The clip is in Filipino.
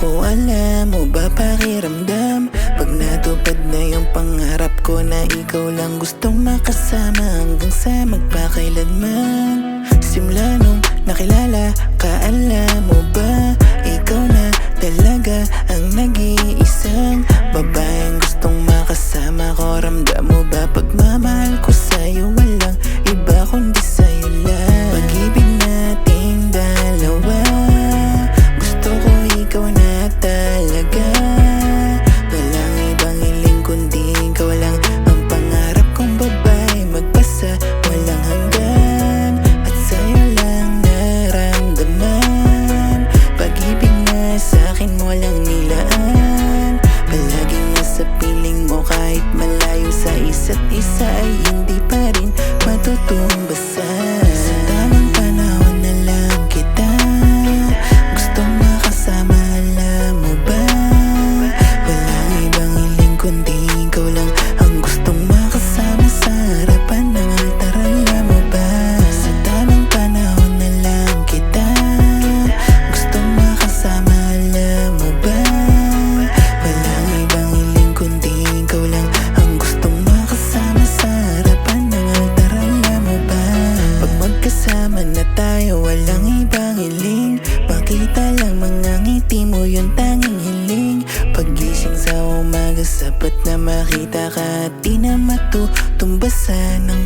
O alam mo ba pakiramdam pag natupad na yung pangarap ko na ikaw lang gustong makasama hanggang sa magpakailanman. Simula nung nakilala ka, alam mo ba ikaw na talaga ang nag-iisang babaeng gustong makasama ko. Ramdam mo ba pagmamahal ko sa'yo walang iba kundi sa'yo lang. Pag-ibig nating dalawa, gusto ko ikaw na talaga. Walang ibang hiling kundi ikaw lang ang pangarap kong babae magpasa walang hanggan. At sa'yo lang naramdaman pag-ibig na sa'kin walang nilaan. Palaging nasa piling mo kahit malayo sa isa't isa ay hindi pa rin matutumbasan. Sa tamang panahon na lang kita gustong makasama, alam mo ba? Walang ibang hiling kundi ikaw lang ang gustong makasama sa harapan ng altar, alam mo ba? Sa tamang panahon na lang kita gustong makasama, alam mo ba? Walang ibang hiling kundi ikaw lang ang gustong makasama sa harapan ng altar, alam mo ba? Pag magkasama na tayo walang ibang hiling, makita lang mga ngiti mo yung tanging hiling. Paggising sa umaga sapat na makita ka at di na matutumbasan ng